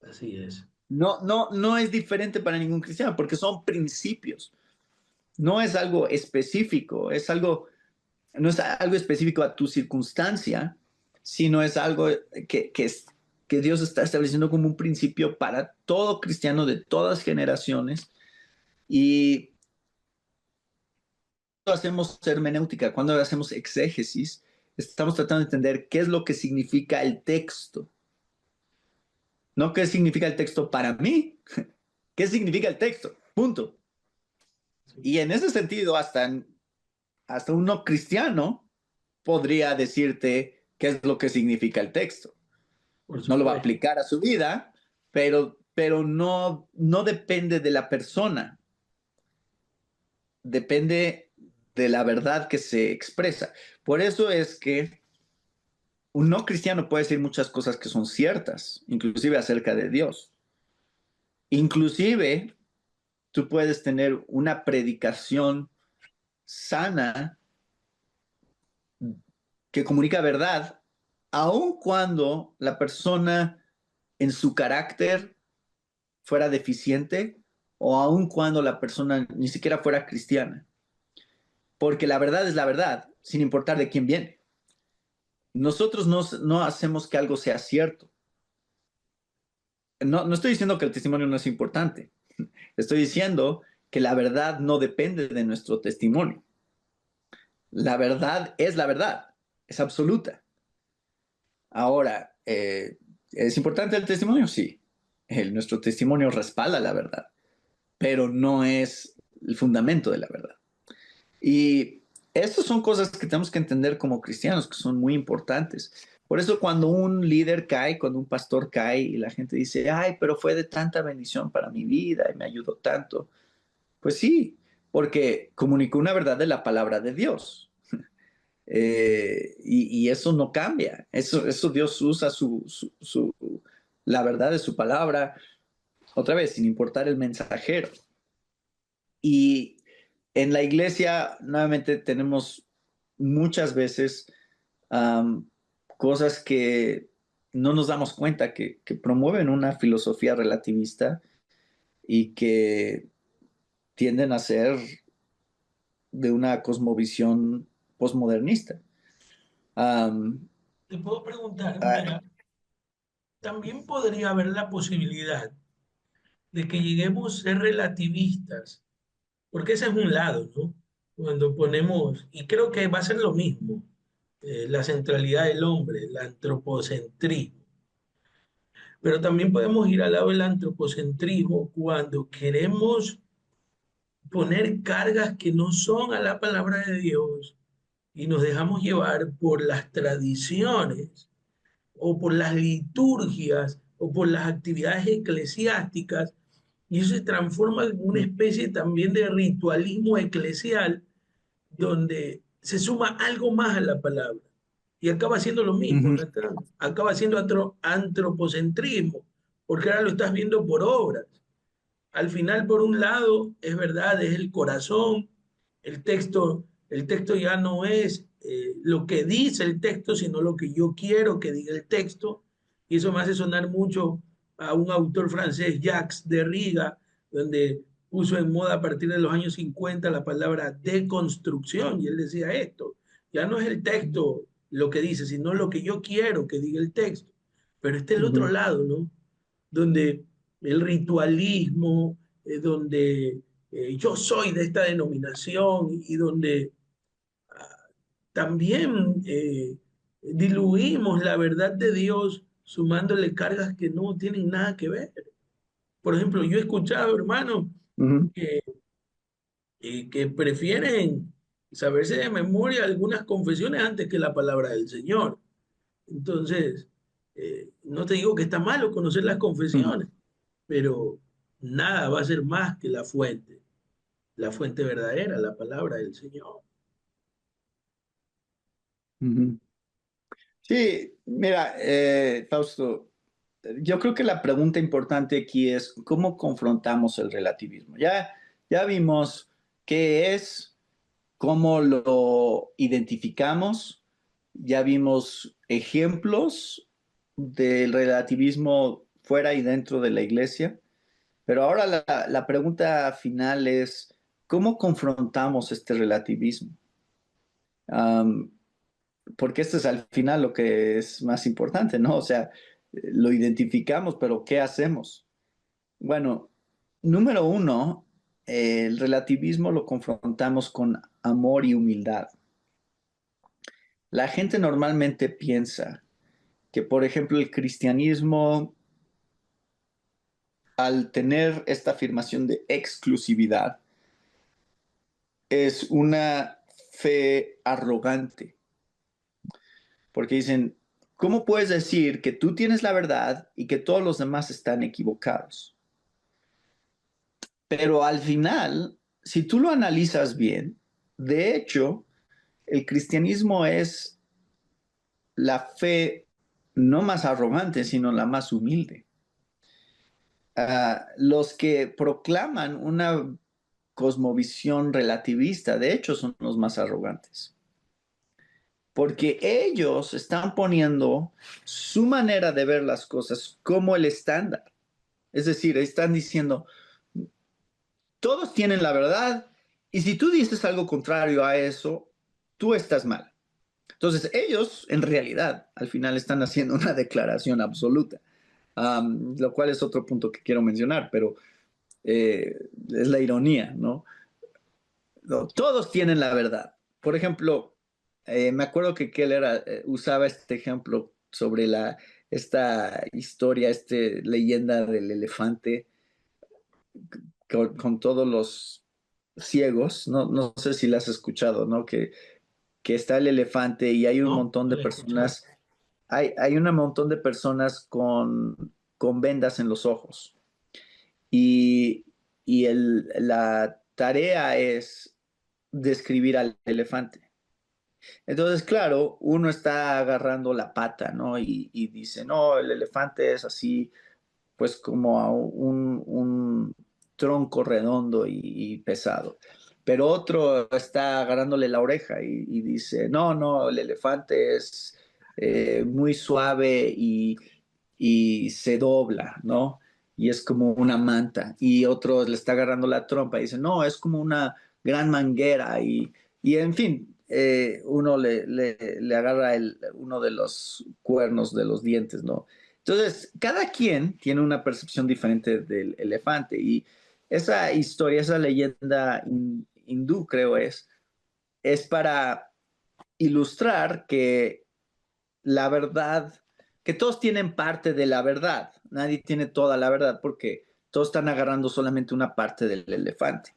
Así es. No es diferente para ningún cristiano porque son principios. No es algo específico, no es algo específico a tu circunstancia, sino es algo que Dios está estableciendo como un principio para todo cristiano de todas generaciones. Y hacemos hermenéutica, cuando hacemos exégesis, estamos tratando de entender qué es lo que significa el texto. No qué significa el texto para mí, qué significa el texto, punto. Sí, Y en ese sentido, hasta un no cristiano podría decirte qué es lo que significa el texto. por No lo va a supuesto. aplicar a su vida, pero no, no depende de la persona, depende de la verdad que se expresa. Por eso es que un no cristiano puede decir muchas cosas que son ciertas, inclusive acerca de Dios. Inclusive tú puedes tener una predicación sana que comunica verdad, aun cuando la persona en su carácter fuera deficiente o aun cuando la persona ni siquiera fuera cristiana. Porque la verdad es la verdad, sin importar de quién viene. Nosotros no hacemos que algo sea cierto. No estoy diciendo que el testimonio no es importante. Estoy diciendo que la verdad no depende de nuestro testimonio. La verdad, es absoluta. Ahora, ¿es importante el testimonio? Sí. Nuestro testimonio respalda la verdad, pero no es el fundamento de la verdad. Y estas son cosas que tenemos que entender como cristianos, que son muy importantes. Por eso cuando un líder cae, cuando un pastor cae y la gente dice, ay, pero fue de tanta bendición para mi vida y me ayudó tanto. Pues sí, porque comunicó una verdad de la palabra de Dios. Y eso no cambia. Eso Dios usa la verdad de su palabra, otra vez, sin importar el mensajero. Y en la iglesia, nuevamente, tenemos muchas veces um, cosas que no nos damos cuenta que promueven una filosofía relativista y que tienden a ser de una cosmovisión postmodernista. Um, Te puedo preguntar, uh, mira, también podría haber la posibilidad de que lleguemos a ser relativistas, porque ese es un lado, ¿no? Cuando ponemos, y creo que va a ser lo mismo, la centralidad del hombre, el antropocentrismo. Pero también podemos ir al lado del antropocentrismo cuando queremos poner cargas que no son a la palabra de Dios y nos dejamos llevar por las tradiciones o por las liturgias o por las actividades eclesiásticas y eso se transforma en una especie también de ritualismo eclesial donde se suma algo más a la palabra y acaba siendo lo mismo, uh-huh, Natán. Acaba siendo antropocentrismo, porque ahora lo estás viendo por obras. Al final, por un lado, es verdad, es el corazón, el texto ya no es lo que dice el texto, sino lo que yo quiero que diga el texto, y eso me hace sonar mucho a un autor francés, Jacques Derrida, donde puso en moda a partir de los años 50 la palabra deconstrucción, y él decía esto, ya no es el texto lo que dice, sino lo que yo quiero que diga el texto. Pero este es el otro uh-huh, lado, ¿no? Donde el ritualismo, donde yo soy de esta denominación y donde también diluimos la verdad de Dios sumándole cargas que no tienen nada que ver. Por ejemplo, yo he escuchado, hermanos, uh-huh. que, que prefieren saberse de memoria algunas confesiones antes que la palabra del Señor. Entonces, no te digo que está malo conocer las Uh-huh. confesiones, pero nada va a ser más que la fuente verdadera, la palabra del Señor. Uh-huh. Sí, mira, Fausto, yo creo que la pregunta importante aquí es cómo confrontamos el relativismo. Ya vimos qué es, cómo lo identificamos, ya vimos ejemplos del relativismo fuera y dentro de la iglesia, pero ahora la pregunta final es, ¿cómo confrontamos este relativismo? Um, Porque esto es al final lo que es más importante, ¿no? O sea, lo identificamos, pero ¿qué hacemos? Bueno, número uno. el relativismo lo confrontamos con amor y humildad. La gente normalmente piensa que, por ejemplo, el cristianismo, al tener esta afirmación de exclusividad, es una fe arrogante, porque dicen, ¿cómo puedes decir que tú tienes la verdad y que todos los demás están equivocados? Pero al final, si tú lo analizas bien, de hecho, el cristianismo es la fe no más arrogante, sino la más humilde. Los que proclaman una cosmovisión relativista, de hecho, son los más arrogantes, porque ellos están poniendo su manera de ver las cosas como el estándar. Es decir, están diciendo, todos tienen la verdad y si tú dices algo contrario a eso, tú estás mal. Entonces, ellos, en realidad, al final están haciendo una declaración absoluta, lo cual es otro punto que quiero mencionar, pero es la ironía, ¿no? No, todos tienen la verdad. Por ejemplo, me acuerdo que Keller usaba este ejemplo sobre esta historia, esta leyenda del elefante con todos los ciegos, no sé si la has escuchado, ¿no? Que está el elefante y hay un No, montón no de lo he escuchado. personas, hay un montón de personas con vendas en los ojos. Y, la tarea es describir al elefante. Entonces, claro, uno está agarrando la pata, ¿no? Y dice, no, el elefante es así, pues como a un tronco redondo y pesado. Pero otro está agarrándole la oreja y dice, no, el elefante es muy suave y se dobla, ¿no? Y es como una manta. Y otro le está agarrando la trompa y dice, no, es como una gran manguera. Y en fin, uno le agarra uno de los cuernos de los dientes, ¿no? Entonces, cada quien tiene una percepción diferente del elefante y esa historia, esa leyenda hindú, creo es para ilustrar que la verdad, que todos tienen parte de la verdad, nadie tiene toda la verdad porque todos están agarrando solamente una parte del elefante.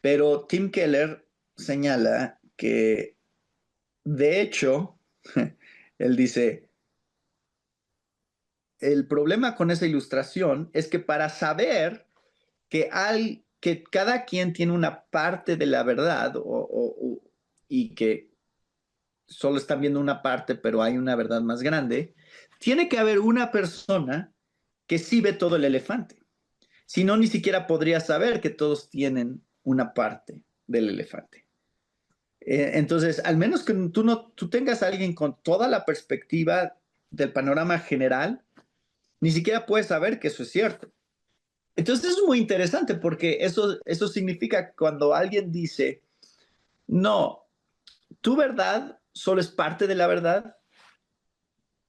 Pero Tim Keller señala que, de hecho, él dice, el problema con esa ilustración es que para saber que cada quien tiene una parte de la verdad y que solo están viendo una parte, pero hay una verdad más grande, tiene que haber una persona que sí ve todo el elefante. Si no, ni siquiera podría saber que todos tienen una parte del elefante. Entonces, al menos que tú tengas a alguien con toda la perspectiva del panorama general, ni siquiera puedes saber que eso es cierto. Entonces es muy interesante porque eso significa cuando alguien dice, no, tu verdad solo es parte de la verdad,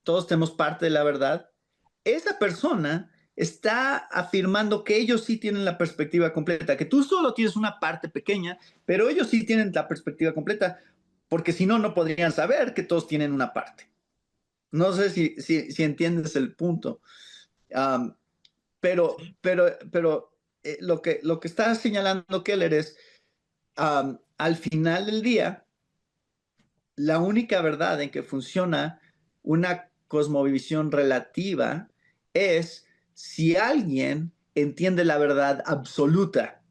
todos tenemos parte de la verdad, esa persona está afirmando que ellos sí tienen la perspectiva completa, que tú solo tienes una parte pequeña, pero ellos sí tienen la perspectiva completa, porque si no, no podrían saber que todos tienen una parte. No sé si entiendes el punto. Um, pero lo que está señalando Keller es, al final del día, la única verdad en que funciona una cosmovisión relativa es si alguien entiende la verdad absoluta,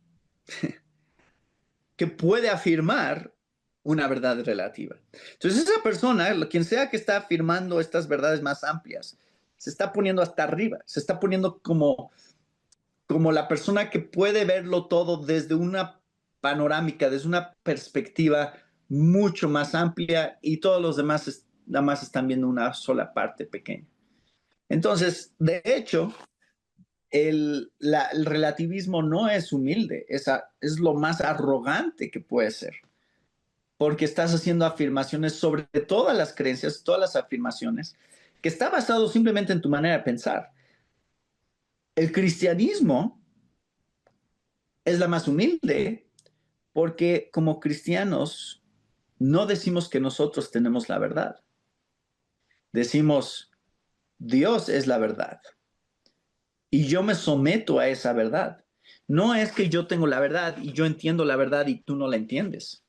que puede afirmar una verdad relativa. Entonces esa persona, quien sea que está afirmando estas verdades más amplias, se está poniendo hasta arriba, se está poniendo como la persona que puede verlo todo desde una panorámica, desde una perspectiva mucho más amplia y todos los demás nada más están viendo una sola parte pequeña. Entonces, de hecho, el relativismo no es humilde, es lo más arrogante que puede ser, porque estás haciendo afirmaciones sobre todas las creencias, todas las afirmaciones, que está basado simplemente en tu manera de pensar. El cristianismo es la más humilde porque como cristianos no decimos que nosotros tenemos la verdad. Decimos, Dios es la verdad y yo me someto a esa verdad. No es que yo tengo la verdad y yo entiendo la verdad y tú no la entiendes.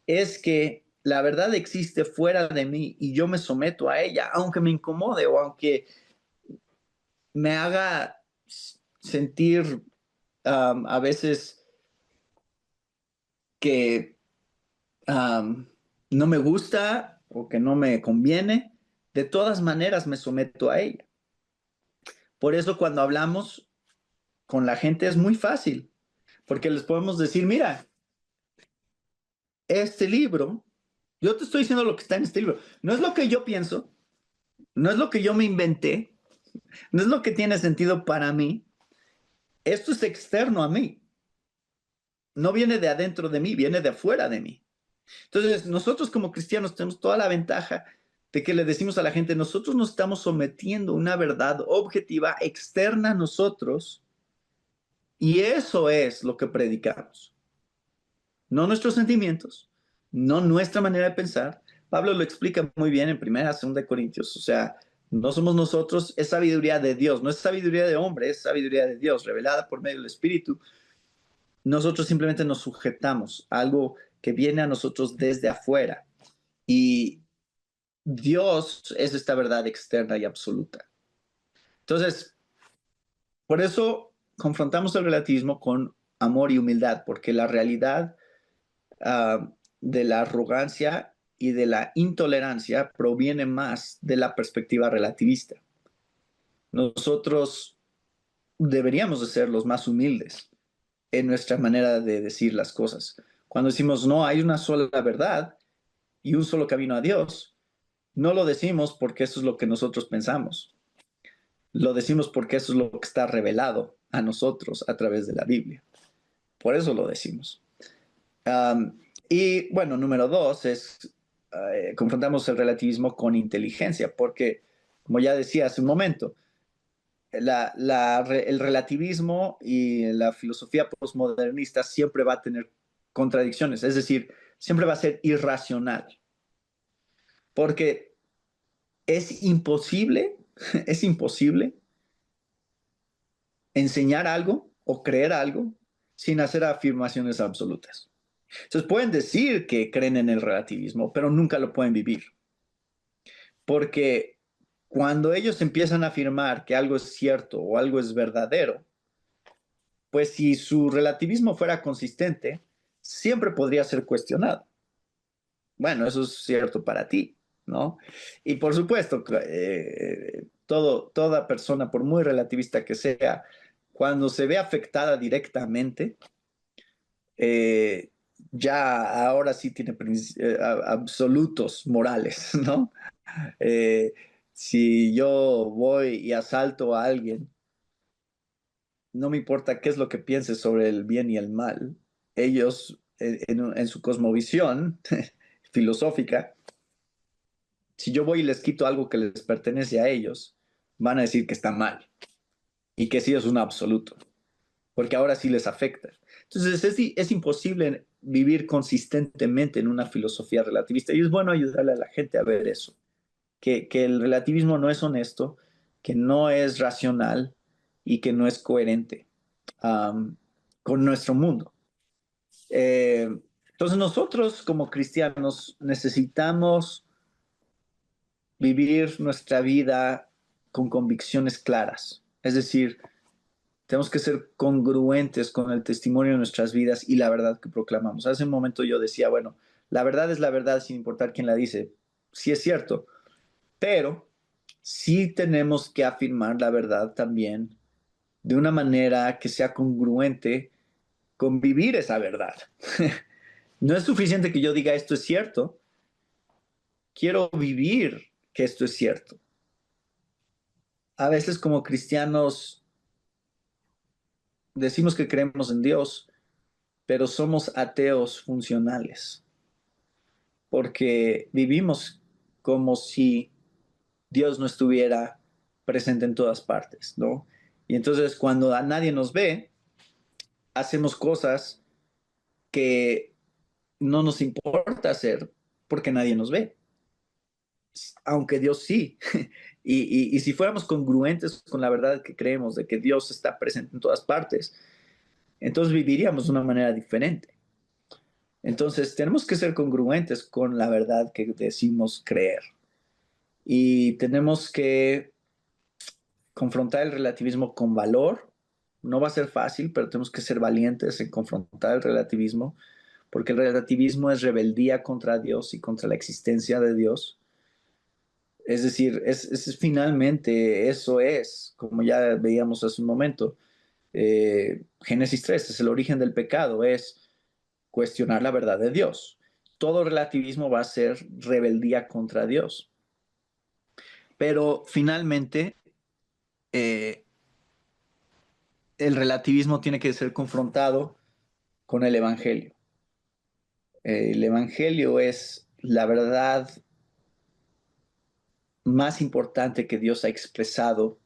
Es que la verdad existe fuera de mí y yo me someto a ella, aunque me incomode o aunque me haga sentir a veces que no me gusta o que no me conviene. De todas maneras me someto a ella. Por eso cuando hablamos con la gente es muy fácil, porque les podemos decir, mira, este libro, yo te estoy diciendo lo que está en este libro, no es lo que yo pienso, no es lo que yo me inventé, no es lo que tiene sentido para mí, esto es externo a mí, no viene de adentro de mí, viene de afuera de mí. Entonces, nosotros como cristianos tenemos toda la ventaja de que le decimos a la gente, nosotros nos estamos sometiendo a una verdad objetiva externa a nosotros y eso es lo que predicamos. No nuestros sentimientos, no nuestra manera de pensar. Pablo lo explica muy bien en primera, segunda Corintios, o sea, no somos nosotros, es sabiduría de Dios, no es sabiduría de hombre, es sabiduría de Dios, revelada por medio del Espíritu. Nosotros simplemente nos sujetamos a algo que viene a nosotros desde afuera. Y Dios es esta verdad externa y absoluta. Entonces, por eso confrontamos el relativismo con amor y humildad, porque la realidad de la arrogancia y de la intolerancia proviene más de la perspectiva relativista. Nosotros deberíamos de ser los más humildes en nuestra manera de decir las cosas. Cuando decimos, no, hay una sola verdad y un solo camino a Dios, no lo decimos porque eso es lo que nosotros pensamos. Lo decimos porque eso es lo que está revelado a nosotros a través de la Biblia. Por eso lo decimos. Y bueno, número dos es, confrontamos el relativismo con inteligencia, porque, como ya decía hace un momento, el relativismo y la filosofía postmodernista siempre va a tener contradicciones, es decir, siempre va a ser irracional, porque es imposible, es imposible enseñar algo o creer algo sin hacer afirmaciones absolutas. Entonces pueden decir que creen en el relativismo, pero nunca lo pueden vivir. Porque cuando ellos empiezan a afirmar que algo es cierto o algo es verdadero, pues si su relativismo fuera consistente, siempre podría ser cuestionado. Bueno, eso es cierto para ti, ¿no? Y por supuesto, toda persona, por muy relativista que sea, cuando se ve afectada directamente, eh, ya ahora sí tiene absolutos morales, ¿no? Eh, si yo voy y asalto a alguien, no me importa qué es lo que piense sobre el bien y el mal, ellos en su cosmovisión filosófica, si yo voy y les quito algo que les pertenece a ellos, van a decir que está mal y que sí es un absoluto, porque ahora sí les afecta. Entonces es imposible vivir consistentemente en una filosofía relativista y es bueno ayudarle a la gente a ver eso, que el relativismo no es honesto, que no es racional y que no es coherente con nuestro mundo. Eh, entonces nosotros como cristianos necesitamos vivir nuestra vida con convicciones claras, es decir, tenemos que ser congruentes con el testimonio de nuestras vidas y la verdad que proclamamos. Hace un momento yo decía, bueno, la verdad es la verdad sin importar quién la dice. Sí es cierto, pero sí tenemos que afirmar la verdad también de una manera que sea congruente con vivir esa verdad. No es suficiente que yo diga esto es cierto, quiero vivir que esto es cierto. A veces como cristianos decimos que creemos en Dios, pero somos ateos funcionales, porque vivimos como si Dios no estuviera presente en todas partes, ¿no? Y entonces cuando a nadie nos ve, hacemos cosas que no nos importa hacer porque nadie nos ve, aunque Dios sí. Y si fuéramos congruentes con la verdad que creemos de que Dios está presente en todas partes, entonces viviríamos de una manera diferente. Entonces tenemos que ser congruentes con la verdad que decimos creer. Y tenemos que confrontar el relativismo con valor. No va a ser fácil, pero tenemos que ser valientes en confrontar el relativismo, porque el relativismo es rebeldía contra Dios y contra la existencia de Dios. Es decir, finalmente eso es, como ya veíamos hace un momento, Génesis 3 es el origen del pecado, es cuestionar la verdad de Dios. Todo relativismo va a ser rebeldía contra Dios. Pero finalmente, eh, el relativismo tiene que ser confrontado con el Evangelio. El Evangelio es la verdad más importante que Dios ha expresado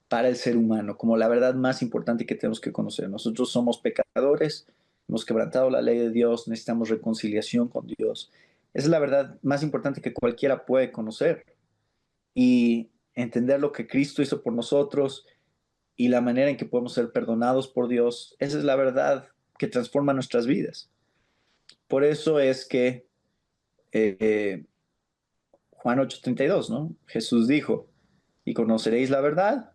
para el ser humano, como la verdad más importante que tenemos que conocer. Nosotros somos pecadores, hemos quebrantado la ley de Dios, necesitamos reconciliación con Dios. Esa es la verdad más importante que cualquiera puede conocer y entender lo que Cristo hizo por nosotros y la manera en que podemos ser perdonados por Dios. Esa es la verdad que transforma nuestras vidas. Por eso es que eh, Juan 8:32, ¿no? Jesús dijo, y conoceréis la verdad,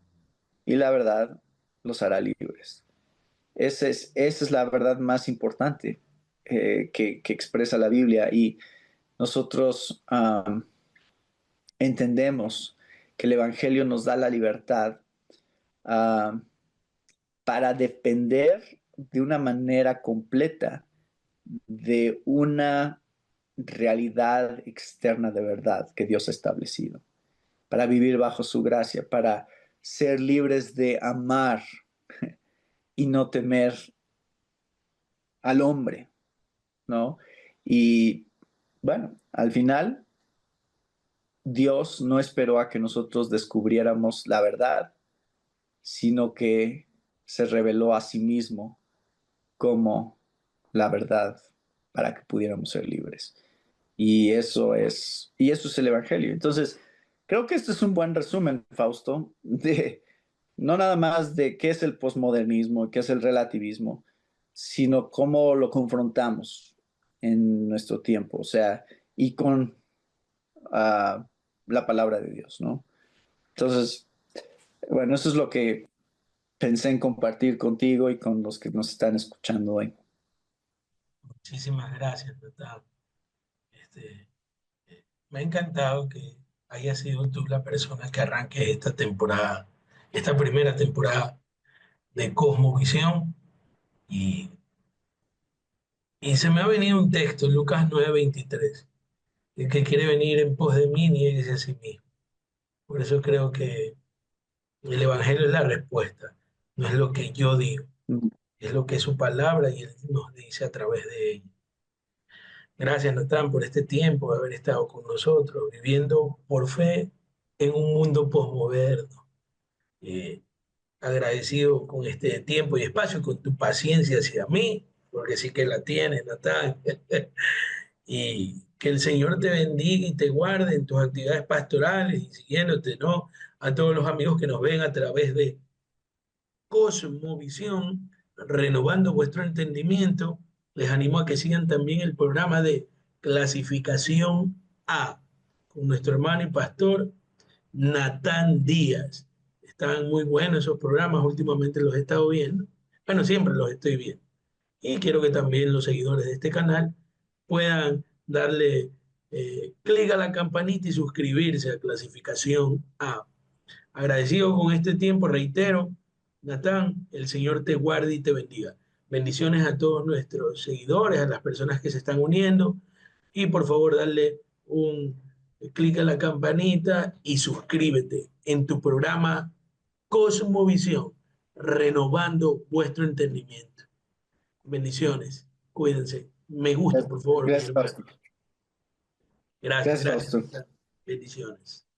y la verdad los hará libres. Esa es la verdad más importante que expresa la Biblia. Y nosotros entendemos que el Evangelio nos da la libertad um, para depender de una manera completa de una realidad externa de verdad que Dios ha establecido, para vivir bajo su gracia, para ser libres de amar y no temer al hombre, ¿no? Y bueno, al final Dios no esperó a que nosotros descubriéramos la verdad, sino que se reveló a sí mismo como la verdad para que pudiéramos ser libres. Y eso es el Evangelio. Entonces, creo que este es un buen resumen, Fausto, de no nada más de qué es el posmodernismo, qué es el relativismo, sino cómo lo confrontamos en nuestro tiempo, o sea, y con uh, la palabra de Dios, ¿no? Entonces, bueno, eso es lo que pensé en compartir contigo y con los que nos están escuchando hoy. Muchísimas gracias, Natalia. Este, Me ha encantado que hayas sido tú la persona que arranque esta temporada, esta primera temporada de Cosmovisión. Y, y se me ha venido un texto, Lucas 9:23, el que quiere venir en pos de mí, nieguese a sí mismo. Por eso creo que el Evangelio es la respuesta, no es lo que yo digo, es lo que es su palabra y Él nos dice a través de ella. Gracias, Natán, por este tiempo de haber estado con nosotros, viviendo por fe en un mundo posmoderno. Eh, Agradecido con este tiempo y espacio, con tu paciencia hacia mí, porque sí que la tienes, Natán. Y que el Señor te bendiga y te guarde en tus actividades pastorales y siguiéndote, ¿no? A todos los amigos que nos ven a través de Cosmovisión, renovando vuestro entendimiento, les animo a que sigan también el programa de clasificación A con nuestro hermano y pastor Natán Díaz. Están muy buenos esos programas, últimamente los he estado viendo. Bueno, siempre los estoy viendo. Y quiero que también los seguidores de este canal puedan darle clic a la campanita y suscribirse a clasificación A. Agradecido con este tiempo, reitero, Natán, el Señor te guarde y te bendiga. Bendiciones a todos nuestros seguidores, a las personas que se están uniendo y por favor darle un clic a la campanita y suscríbete en tu programa Cosmovisión, renovando vuestro entendimiento. Bendiciones, cuídense. Me gusta, por favor, mi Gracias, hermano. Fausto. Gracias, Gracias, gracias, Fausto. Natán. Bendiciones.